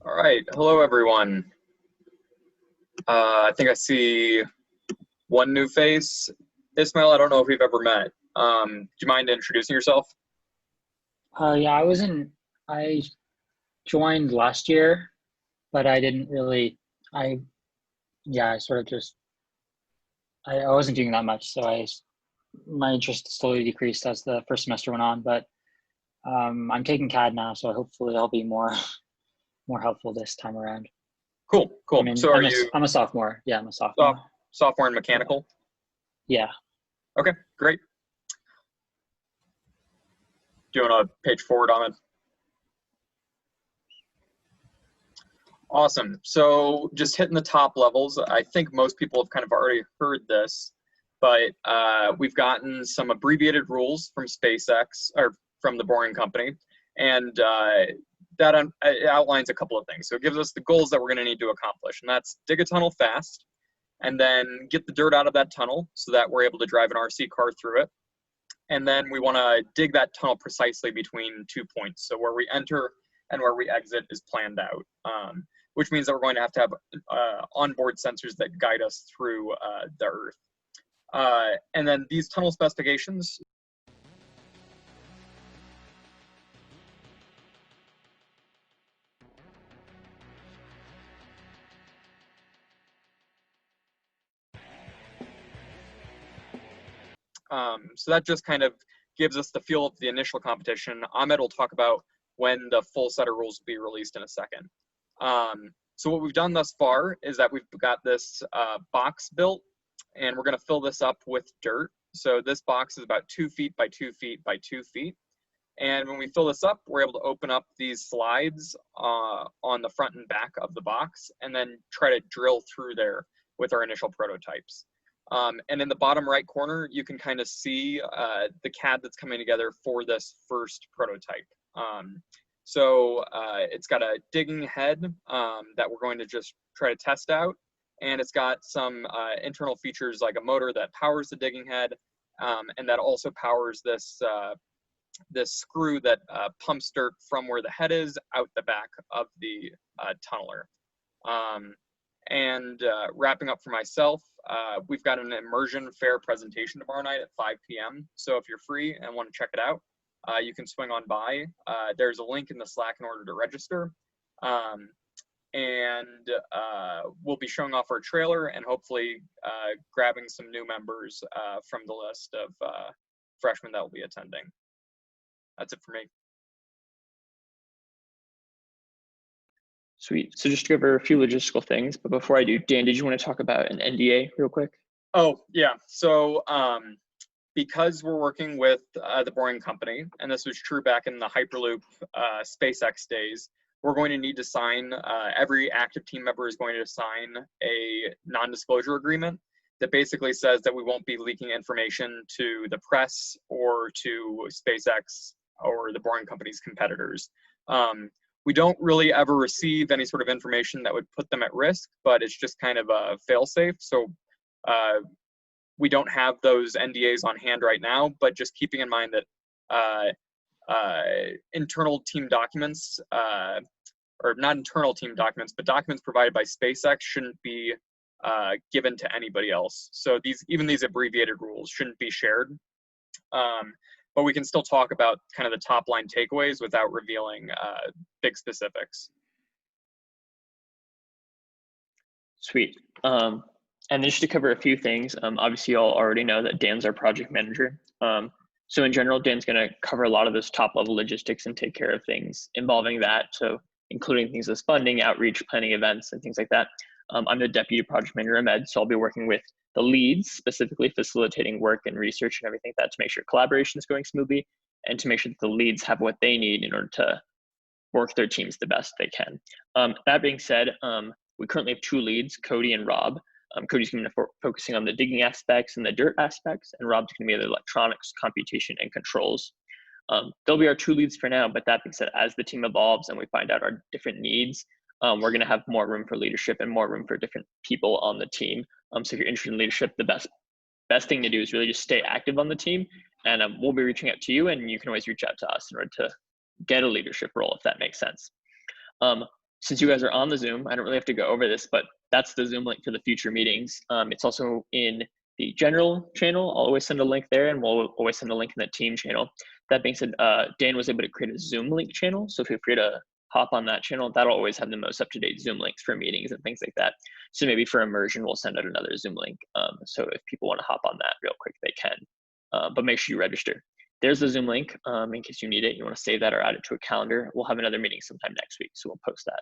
All right. Hello, everyone. I think I see one new face. Ismail, I don't know if we've ever met. Do you mind introducing yourself? Yeah, I joined last year, but I didn't really, I, yeah, I sort of just, I wasn't doing that much. My interest slowly decreased as the first semester went on, but I'm taking CAD now, so hopefully I'll be more helpful this time around. Cool, I cool. mean, So are you I'm a sophomore. Yeah, I'm a soph sophomore. sophomore in Yeah. mechanical? Yeah. Okay, great. Do you want to page forward on it? Awesome. So just hitting the top levels, I think most people have kind of already heard this, but we've gotten some abbreviated rules from SpaceX or from the Boring Company, and it outlines a couple of things. So it gives us the goals that we're going to need to accomplish, and that's dig a tunnel fast, and then get the dirt out of that tunnel so that we're able to drive an RC car through it. And then we want to dig that tunnel precisely between 2 points. So where we enter and where we exit is planned out, which means that we're going to have onboard sensors that guide us through the Earth. And then these tunnel specifications. So that just kind of gives us the feel of the initial competition. Ahmed will talk about when the full set of rules will be released in a second. So what we've done thus far is that we've got this box built, and we're going to fill this up with dirt. So this box is about 2 feet by 2 feet by 2 feet. And when we fill this up, we're able to open up these slides on the front and back of the box and then try to drill through there with our initial prototypes. And in the bottom right corner, you can kind of see the CAD that's coming together for this first prototype. So it's got a digging head that we're going to just try to test out. And it's got some internal features like a motor that powers the digging head, and that also powers this screw that pumps dirt from where the head is out the back of the tunneler. And wrapping up for myself, we've got an immersion fair presentation tomorrow night at 5 p.m. So if you're free and want to check it out, you can swing on by. There's a link in the Slack in order to register. And we'll be showing off our trailer and hopefully grabbing some new members from the list of freshmen that will be attending. That's it for me. Sweet. So just to cover a few logistical things, but before I do, Dan, did you want to talk about an NDA real quick? Oh, yeah. So because we're working with the Boring Company, and this was true back in the Hyperloop SpaceX days, we're going to need to sign, every active team member is going to sign a non-disclosure agreement that basically says that we won't be leaking information to the press or to SpaceX or the Boring Company's competitors. We don't really ever receive any sort of information that would put them at risk, but it's just kind of a fail-safe. So we don't have those NDAs on hand right now, but just keeping in mind that internal team documents, or not internal team documents, but documents provided by SpaceX shouldn't be given to anybody else. So even these abbreviated rules shouldn't be shared. But we can still talk about kind of the top line takeaways without revealing big specifics. Sweet. And just to cover a few things, obviously you all already know that Dan's our project manager. So in general, Dan's going to cover a lot of those top level logistics and take care of things involving that. So including things as funding, outreach, planning events, and things like that. I'm the deputy project manager at Med, so I'll be working with the leads, specifically facilitating work and research and everything like that to make sure collaboration is going smoothly and to make sure that the leads have what they need in order to work their teams the best they can. That being said, we currently have 2 leads, Cody and Rob. Cody's going to be focusing on the digging aspects and the dirt aspects, and Rob's going to be the electronics, computation, and controls. They'll be our 2 leads for now, but that being said, as the team evolves and we find out our different needs, we're going to have more room for leadership and more room for different people on the team. So if you're interested in leadership, the best thing to do is really just stay active on the team, and we'll be reaching out to you, and you can always reach out to us in order to get a leadership role, if that makes sense. since you guys are on the Zoom, I don't really have to go over this, but that's the Zoom link for the future meetings. It's also in the general channel. I'll always send a link there, and we'll always send a link in the team channel. That being said, Dan was able to create a Zoom link channel, so feel free to hop on that channel. That'll always have the most up-to-date Zoom links for meetings and things like that. So maybe for immersion, we'll send out another Zoom link. So if people want to hop on that real quick, they can. But make sure you register. There's the Zoom link in case you need it. You want to save that or add it to a calendar. We'll have another meeting sometime next week, so we'll post that.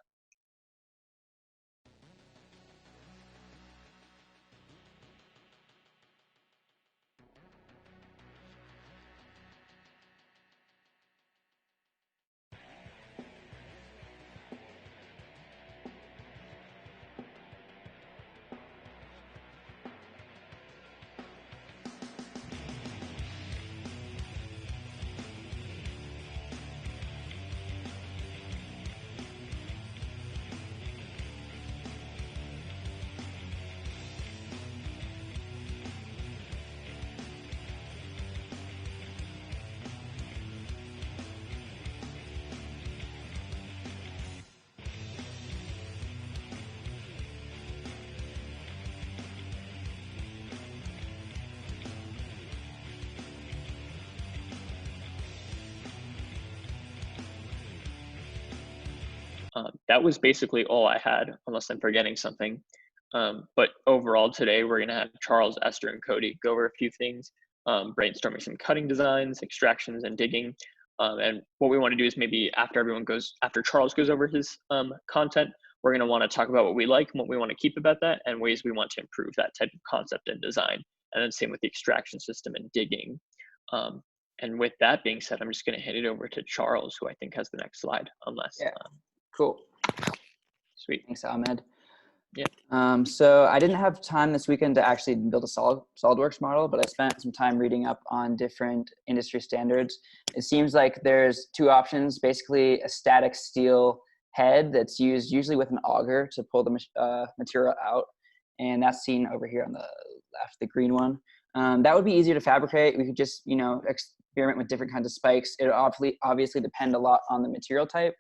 That was basically all I had, unless I'm forgetting something. But overall today, we're gonna have Charles, Esther, and Cody go over a few things, brainstorming some cutting designs, extractions, and digging. And what we wanna do is maybe after Charles goes over his content, we're gonna wanna talk about what we like and what we wanna keep about that and ways we want to improve that type of concept and design. And then same with the extraction system and digging. And with that being said, I'm just gonna hand it over to Charles, who I think has the next slide, unless. Yeah. Cool. Sweet. Thanks, Ahmed. Yeah. So I didn't have time this weekend to actually build a SolidWorks model, but I spent some time reading up on different industry standards. It seems like there's two options, basically a static steel head that's used usually with an auger to pull the material out. And that's seen over here on the left, the green one. That would be easier to fabricate. We could just, experiment with different kinds of spikes. It obviously depend a lot on the material type.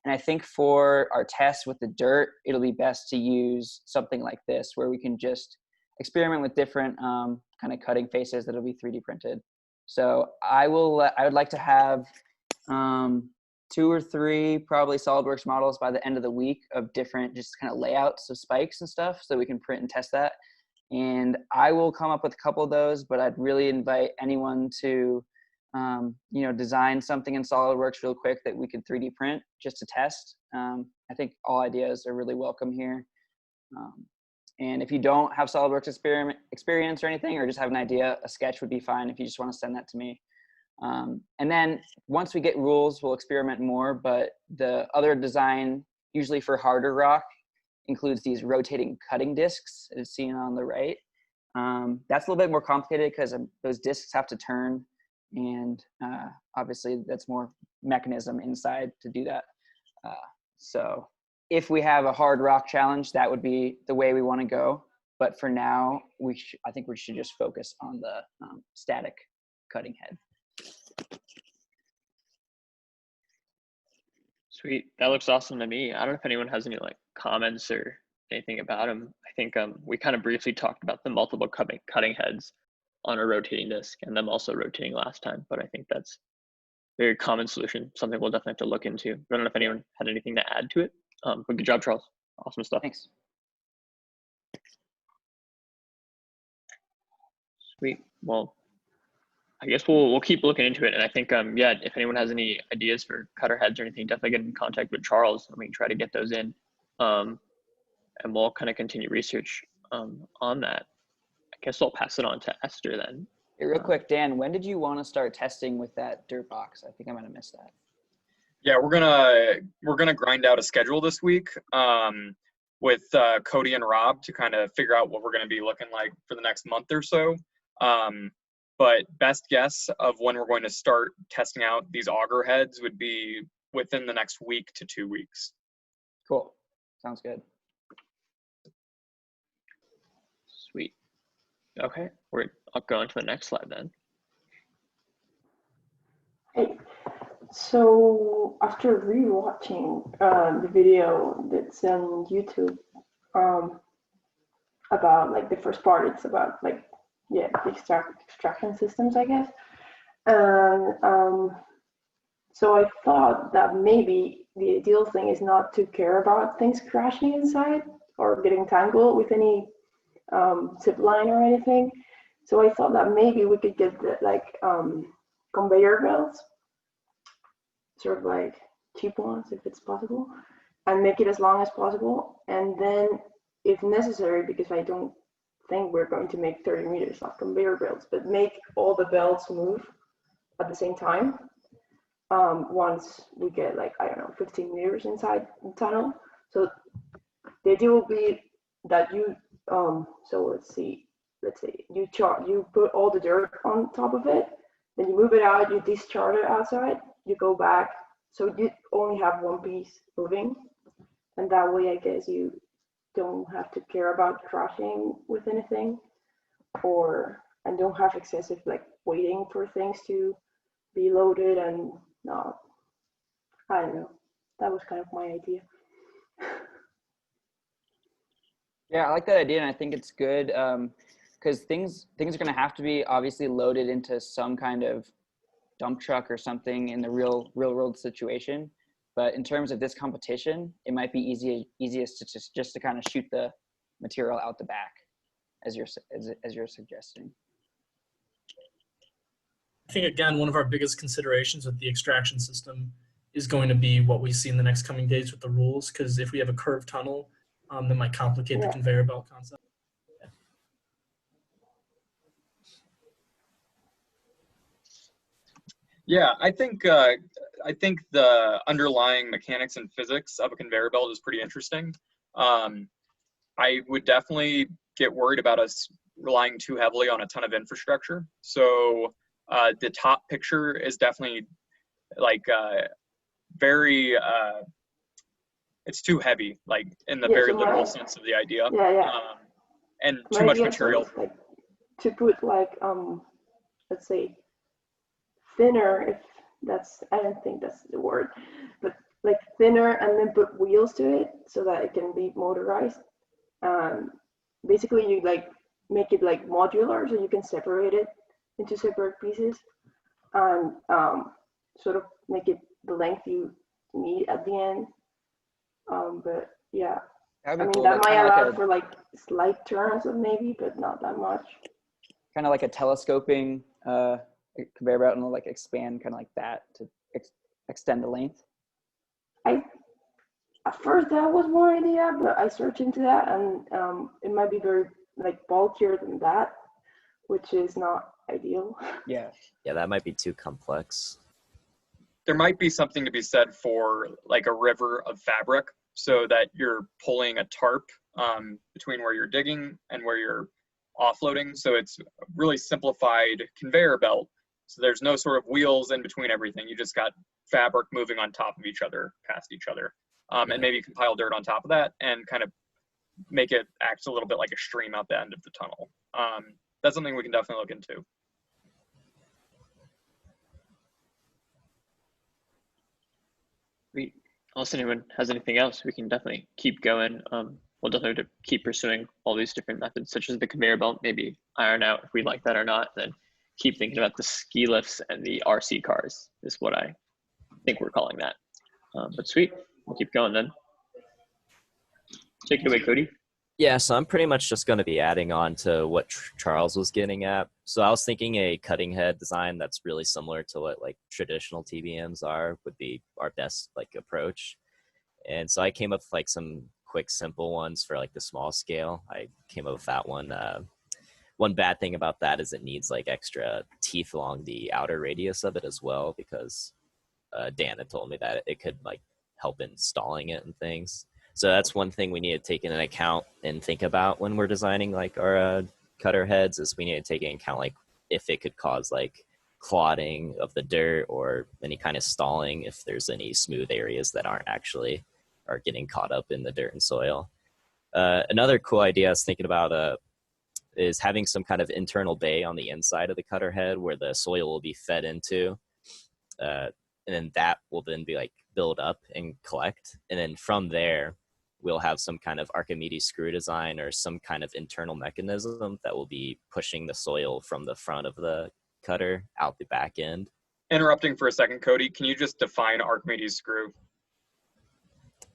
And I think for our test with the dirt, it'll be best to use something like this, where we can just experiment with different kind of cutting faces that'll be 3D printed. So I would like to have 2 or 3 probably SolidWorks models by the end of the week of different just kind of layouts of spikes and stuff, so we can print and test that. And I will come up with a couple of those, but I'd really invite anyone to design something in SolidWorks real quick that we could 3D print just to test. I think all ideas are really welcome here. And if you don't have SolidWorks experience or anything, or just have an idea, a sketch would be fine if you just want to send that to me. And then once we get rules, we'll experiment more, but the other design, usually for harder rock, includes these rotating cutting discs, as seen on the right. That's a little bit more complicated because those discs have to turn, and obviously that's more mechanism inside to do that. So if we have a hard rock challenge, that would be the way we want to go. But for now, I think we should just focus on the static cutting head. Sweet. That looks awesome to me. I don't know if anyone has any comments or anything about them. I think we kind of briefly talked about the multiple cutting heads on a rotating disc and them also rotating last time, but I think that's a very common solution, something we'll definitely have to look into. I don't know if anyone had anything to add to it, but good job, Charles. Awesome stuff. Thanks. Sweet. Well, I guess we'll keep looking into it. And I think, if anyone has any ideas for cutter heads or anything, definitely get in contact with Charles and we can try to get those in. And we'll kind of continue research on that. I guess I'll pass it on to Esther then. Hey, real quick, Dan, when did you want to start testing with that dirt box? I think I might have missed that. Yeah, we're gonna grind out a schedule this week with Cody and Rob to kind of figure out what we're gonna be looking like for the next month or so. But best guess of when we're going to start testing out these auger heads would be within the next week to 2 weeks. Cool. Sounds good. Sweet. Okay, I'll go on to the next slide then. So after rewatching the video that's on YouTube about like the first part, it's about like the extraction systems, I guess. And so I thought that maybe the ideal thing is not to care about things crashing inside or getting tangled with any zip line or anything. So I thought that maybe we could get the, like conveyor belts, sort of like cheap ones if it's possible, and make it as long as possible. And then if necessary, because I don't think we're going to make 30 meters of conveyor belts, but make all the belts move at the same time. Once we get like, I don't know, 15 meters inside the tunnel. So the idea will be that you, so let's say you put all the dirt on top of it, then you move it out, you discharge it outside, you go back. So you only have one piece moving. And that way, I guess you don't have to care about crashing with anything and don't have excessive like waiting for things to be loaded and not, I don't know. That was kind of my idea. Yeah, I like that idea, and I think it's good because things are going to have to be obviously loaded into some kind of dump truck or something in the real world situation. But in terms of this competition, it might be easiest to just to kind of shoot the material out the back, as you're suggesting. I think, again, one of our biggest considerations with the extraction system is going to be what we see in the next coming days with the rules, because if we have a curved tunnel, that might complicate the conveyor belt concept. Yeah, I think the underlying mechanics and physics of a conveyor belt is pretty interesting. I would definitely get worried about us relying too heavily on a ton of infrastructure. So the top picture is definitely like very it's too heavy, like in the very literal sense of the idea. And too much material. Like, to put like let's say thinner, if that's, I don't think that's the word, but like thinner, and then put wheels to it so that it can be motorized. Basically you like make it like modular, so you can separate it into separate pieces and sort of make it the length you need at the end. But yeah, I mean, cool. That might allow for like slight turns of maybe, but not that much. Kind of like a telescoping conveyor belt, and like expand kind of like that to extend the length. At first that was one idea, but I searched into that, and it might be very like bulkier than that, which is not ideal. Yeah, that might be too complex. There might be something to be said for like a river of fabric, so that you're pulling a tarp between where you're digging and where you're offloading. So it's a really simplified conveyor belt. So there's no sort of wheels in between everything. You just got fabric moving on top of each other, past each other. And maybe you can pile dirt on top of that and kind of make it act a little bit like a stream out the end of the tunnel. That's something we can definitely look into. Unless anyone has anything else, we can definitely keep going. We'll definitely have to keep pursuing all these different methods, such as the conveyor belt, maybe iron out if we like that or not, then keep thinking about the ski lifts and the RC cars is what I think we're calling that. But sweet, we'll keep going then. Take it away, Cody. Yeah, so I'm pretty much just going to be adding on to what Charles was getting at. So I was thinking a cutting head design that's really similar to what like traditional TBMs are would be our best like approach. And so I came up with like some quick, simple ones for like the small scale. I came up with that one. One bad thing about that is it needs like extra teeth along the outer radius of it as well, because Dan had told me that it could like help in stalling it and things. So that's one thing we need to take into account and think about when we're designing like our cutter heads, is we need to take into account like if it could cause like clotting of the dirt or any kind of stalling if there's any smooth areas that are getting caught up in the dirt and soil. Another cool idea I was thinking about is having some kind of internal bay on the inside of the cutter head where the soil will be fed into. And and then that will then be like build up and collect. And then from there, we'll have some kind of Archimedes screw design or some kind of internal mechanism that will be pushing the soil from the front of the cutter out the back end. Interrupting for a second, Cody, can you just define Archimedes screw?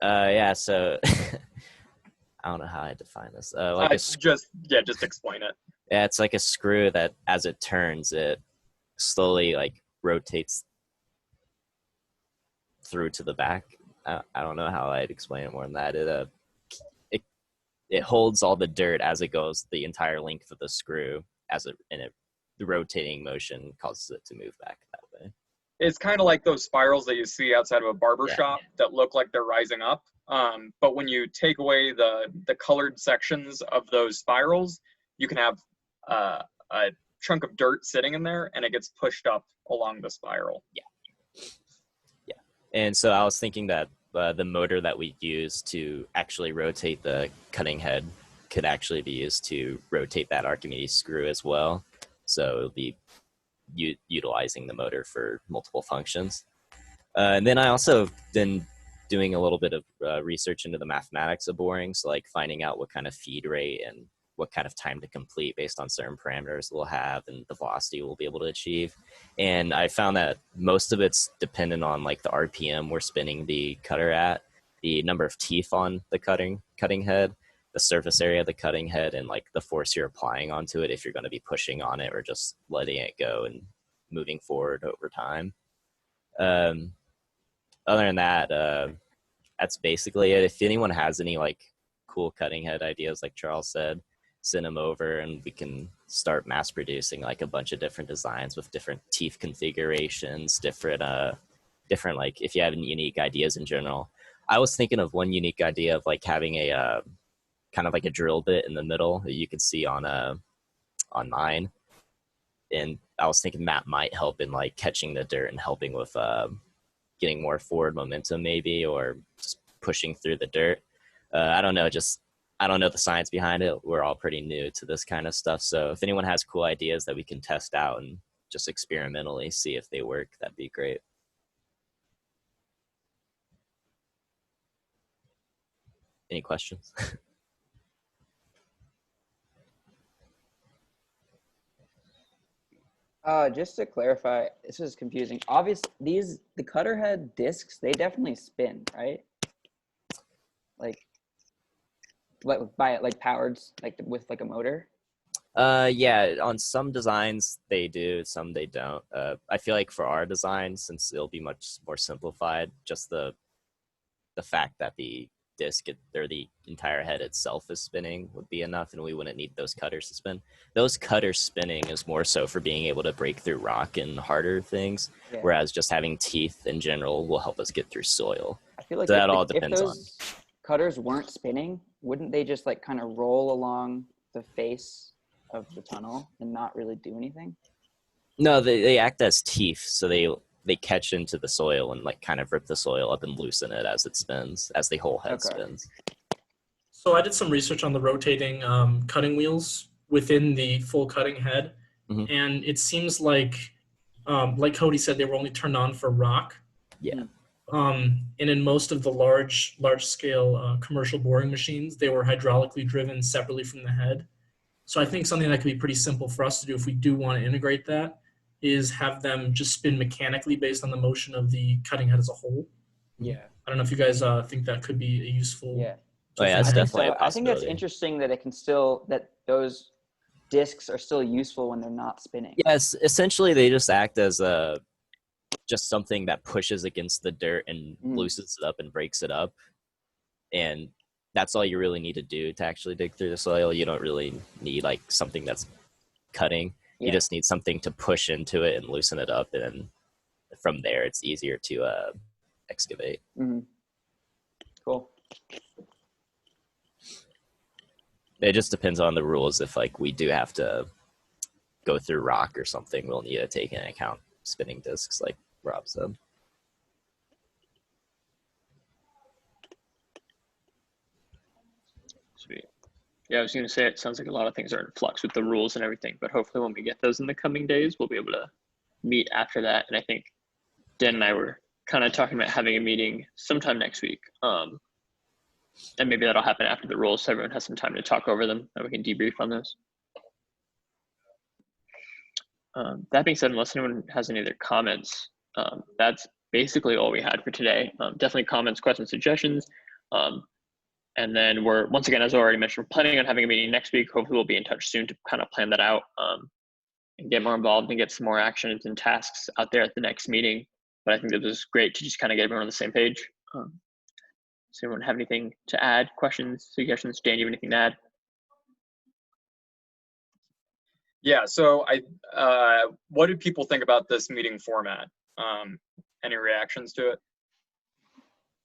Yeah, so I don't know how I define this. Just explain it. Yeah, it's like a screw that as it turns, it slowly like rotates through to the back. I don't know how I'd explain it more than that. It holds all the dirt as it goes the entire length of the screw the rotating motion causes it to move back that way. It's kind of like those spirals that you see outside of a barber shop that look like they're rising up. But when you take away the colored sections of those spirals, you can have a chunk of dirt sitting in there, and it gets pushed up along the spiral. Yeah. And so I was thinking that the motor that we use to actually rotate the cutting head could actually be used to rotate that Archimedes screw as well. So it'll be utilizing the motor for multiple functions. And then I also been doing a little bit of research into the mathematics of boring, so like finding out what kind of feed rate and what kind of time to complete based on certain parameters we'll have and the velocity we'll be able to achieve. And I found that most of it's dependent on like the RPM we're spinning the cutter at, the number of teeth on the cutting head, the surface area of the cutting head, and like the force you're applying onto it if you're going to be pushing on it or just letting it go and moving forward over time. Other than that, that's basically it. If anyone has any like cool cutting head ideas, like Charles said, send them over and we can start mass producing like a bunch of different designs with different teeth configurations, different like if you have any unique ideas in general. I was thinking of one unique idea of like having a kind of like a drill bit in the middle that you can see on mine. And I was thinking that might help in like catching the dirt and helping with getting more forward momentum maybe, or just pushing through the dirt. I don't know the science behind it. We're all pretty new to this kind of stuff. So if anyone has cool ideas that we can test out and just experimentally see if they work, that'd be great. Any questions? Just to clarify, this is confusing. Obviously, the cutter head discs, they definitely spin, right? Like powered, like with like a motor. Yeah, on some designs they do, some they don't. I feel like for our design, since it'll be much more simplified, just the fact that the disc or the entire head itself is spinning would be enough, and we wouldn't need those cutters to spin. Those cutters spinning is more so for being able to break through rock and harder things, whereas just having teeth in general will help us get through soil. I feel like so that all depends if those cutters weren't spinning, wouldn't they just like kind of roll along the face of the tunnel and not really do anything? No, they act as teeth, so they catch into the soil and like kind of rip the soil up and loosen it as it spins, as the whole head spins. So I did some research on the rotating cutting wheels within the full cutting head, and it seems like Cody said, they were only turned on for rock. Yeah. And in most of the large scale commercial boring machines, they were hydraulically driven separately from the head. So I think something that could be pretty simple for us to do if we do want to integrate that is have them just spin mechanically based on the motion of the cutting head as a whole. Yeah. I don't know if you guys think that could be a useful. Yeah. That's definitely a possibility. I think that's interesting that that those discs are still useful when they're not spinning. Yes, essentially they just act as just something that pushes against the dirt and loosens it up and breaks it up. And that's all you really need to do to actually dig through the soil. You don't really need like something that's cutting. You just need something to push into it and loosen it up. And from there, it's easier to excavate. Cool. It just depends on the rules. If like we do have to go through rock or something, we'll need to take into account spinning discs like Rob said. Sweet. Yeah, I was going to say, it sounds like a lot of things are in flux with the rules and everything, but hopefully when we get those in the coming days, we'll be able to meet after that. And I think Dan and I were kind of talking about having a meeting sometime next week. And maybe that'll happen after the rules, so everyone has some time to talk over them and we can debrief on those. That being said, unless anyone has any other comments, that's basically all we had for today. Definitely comments, questions, suggestions. And then we're, once again, as I already mentioned, we're planning on having a meeting next week. Hopefully we'll be in touch soon to kind of plan that out and get more involved and get some more actions and tasks out there at the next meeting. But I think that was great to just kind of get everyone on the same page. Does anyone have anything to add? Questions, suggestions? Dan, you have anything to add? Yeah, so what do people think about this meeting format? Any reactions to it?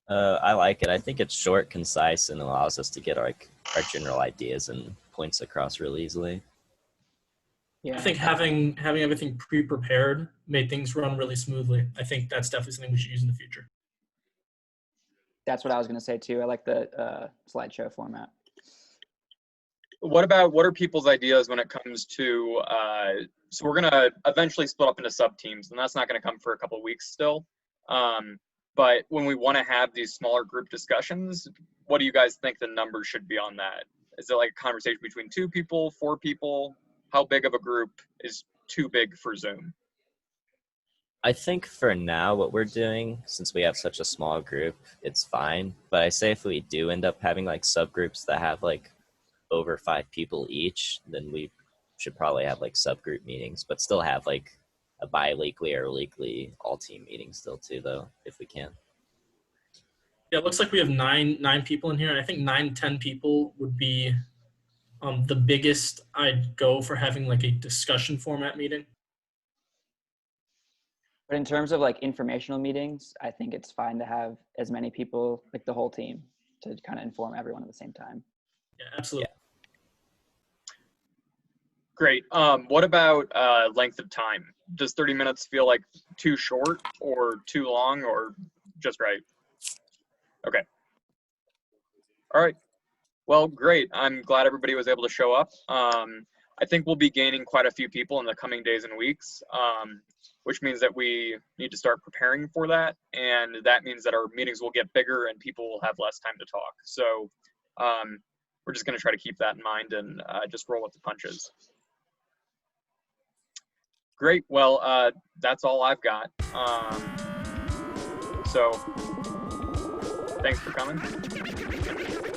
I like it. I think it's short, concise, and allows us to get our general ideas and points across really easily. Yeah. I think having everything pre-prepared made things run really smoothly. I think that's definitely something we should use in the future. That's what I was going to say too. I like the slideshow format. What are people's ideas when it comes to, so we're going to eventually split up into sub-teams, and that's not going to come for a couple of weeks still. But when we want to have these smaller group discussions, what do you guys think the numbers should be on that? Is it like a conversation between 2 people, 4 people? How big of a group is too big for Zoom? I think for now, what we're doing, since we have such a small group, it's fine. But I say if we do end up having like subgroups that have like over 5 people each, then we should probably have like subgroup meetings, but still have like a bi-weekly or weekly all-team meeting still too, though, if we can. Yeah, it looks like we have nine people in here, and I think 9-10 people would be the biggest I'd go for having like a discussion format meeting. But in terms of like informational meetings, I think it's fine to have as many people, like the whole team, to kind of inform everyone at the same time. Yeah, absolutely. Yeah. Great. What about length of time? Does 30 minutes feel like too short or too long or just right? Okay. All right. Well, great. I'm glad everybody was able to show up. I think we'll be gaining quite a few people in the coming days and weeks, which means that we need to start preparing for that. And that means that our meetings will get bigger and people will have less time to talk. So we're just going to try to keep that in mind and just roll with the punches. Great. Well, that's all I've got. So thanks for coming.